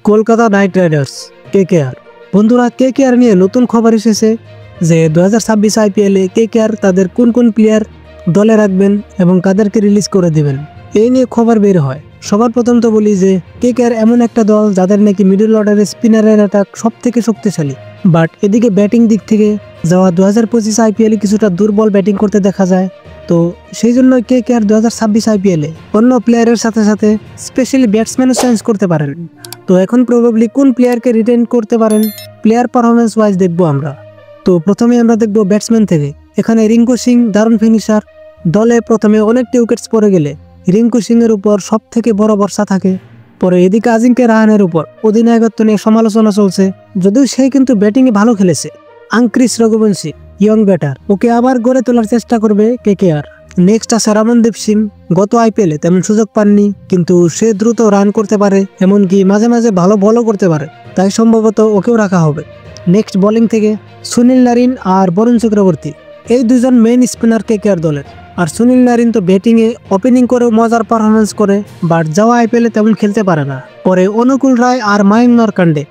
Kolkata night Riders KKR. বন্ধুরা, KKR নিয়ে নতুন খবর এসেছে যে 2026 আইপিএলে কেকেআর তাদের কোন কোন প্লেয়ার দলে রাখবেন এবং কাদেরকে রিলিজ করে দিবেন, এই নিয়ে খবর বের হয়। সবার প্রথম তো বলি যে কেকেআর এমন একটা দল যাদের নাকি মিডল অর্ডারের স্পিনারের অ্যাটাক সব থেকে শক্তিশালী, বাট এদিকে ব্যাটিং দিক থেকে যাওয়া 2025 আইপিএলে কিছুটা দুর্বল ব্যাটিং করতে দেখা যায়। তো সেই জন্য কেকেআর 2026 আইপিএলে অন্য প্লেয়ারের সাথে সাথে স্পেশালি ব্যাটসম্যানও চেঞ্জ করতে পারেন। তো এখন প্রবাবলি কোন প্লেয়ারকে রিটেন করতে পারেন প্লেয়ার পারফরমেন্স ওয়াইজ দেখবো আমরা। তো প্রথমে আমরা দেখবো ব্যাটসম্যান থেকে। এখানে রিঙ্কু সিং দারুণ ফিনিশার। দলে প্রথমে অনেকটি উইকেটস পড়ে গেলে রিঙ্কু সিং এর উপর সব থেকে বড় ভরসা থাকে। পরে এদিকে আজিঙ্ক্য রাহানের উপর অধিনায়কত্ব নিয়ে সমালোচনা চলছে, যদিও সে কিন্তু ব্যাটিংয়ে ভালো খেলেছে। আঙ্ক্রিস রঘুবংশী ইয়ং ব্যাটার, ওকে আবার গড়ে তোলার চেষ্টা করবে কেকেআর। নেক্সট আছে রমনদীপ সিং। গত আইপিএলে তেমন সুযোগ পাননি, কিন্তু সে দ্রুত রান করতে পারে, এমনকি মাঝে মাঝে ভালো বলও করতে পারে, তাই সম্ভবত ওকেও রাখা হবে। নেক্সট বোলিং থেকে সুনীল নারিন আর বরুণ চক্রবর্তী, এই দুজন মেইন স্পিনার কেকেআর দলের। আর সুনীল নারিন তো ব্যাটিংয়ে ওপেনিং করেও মজার পারফরমেন্স করে, বাট যাওয়া আইপিএলে তেমন খেলতে পারে না। পরে অনুকূল রায় আর মায়ঙ্ক নরকাণ্ডে,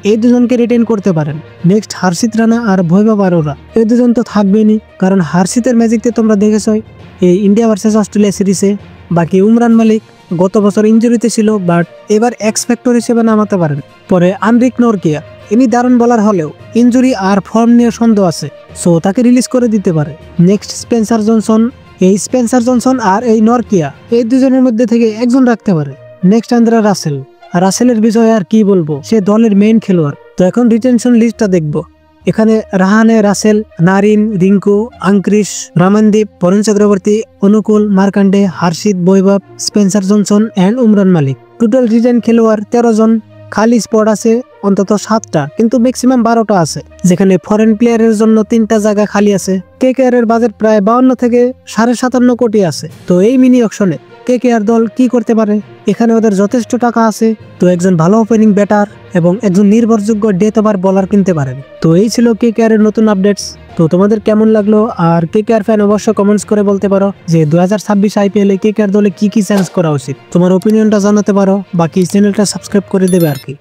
এই দুজনকে রিটেন করতে পারেন। নেক্সট হার্ষিত রানা আর বৈভব আরোরা, এই দুজন তো থাকবেনি, কারণ হার্ষিতের ম্যাজিকতে তোমরা দেখেছই এই ইন্ডিয়া ভার্সেস অস্ট্রেলিয়া সিরিজে। বাকি উমরান মালিক গত বছর ইঞ্জুরিতে ছিল, বাট এবার এক্স ফ্যাক্টর হিসেবে নামাতে পারেন। পরে আনরিক নরকিয়া, ইনি দারুণ বলার হলেও ইঞ্জুরি আর ফর্ম নিয়ে সন্দেহ আছে, সো তাকে রিলিজ করে দিতে পারে। নেক্সট স্পেন্সার জনসন, এই স্পেন্সার জনসন আর এই নরকিয়া, এই দুজনের মধ্যে থেকে একজন রাখতে পারে। নেক্সট আন্দ্রা রাসেল, রাসেলের বিষয়ে আর কি বলবো, সে দলের মেইন খেলোয়াড়। তো এখন রিটেনশন লিস্টটা দেখবো। এখানে Rahane, Russell, Narine, Rinku, Angkrish, Ramandeep, Varun Chakravarthy, Anukul, Markande, Harshit, Vaibhav, Spencer Johnson and Umran Malik. Total retain খেলোয়াড় 13 জন। খালি স্পট আছে অন্তত 7টা, কিন্তু ম্যাক্সিমাম 12টা আছে, যেখানে ফরেন প্লেয়ারের জন্য 3টা জায়গা খালি আছে। কেকেআর এর বাজেট প্রায় 52 থেকে 57.5 কোটি আছে। তো এই মিনি অকশনে কেকেআর দল কি করতে পারে? এখানে ওদের যথেষ্ট টাকা আছে, তো একজন ভালো ওপেনিং ব্যাটার এবং একজন নির্ভরযোগ্য ডেথ ওভার বলার কিনতে পারেন। তো এই ছিল কেকেআর এর নতুন আপডেটস। তো তোমাদের কেমন লাগলো? আর কেকেআর ফ্যান অবশ্যই কমেন্টস করে বলতে পারো যে 2026 আইপিএলে কেকেআর দলে কি কি চেঞ্জ করা উচিত। তোমার ওপিনিয়নটা জানাতে পারো, বাকি চ্যানেলটা সাবস্ক্রাইব করে দেবে আর কি।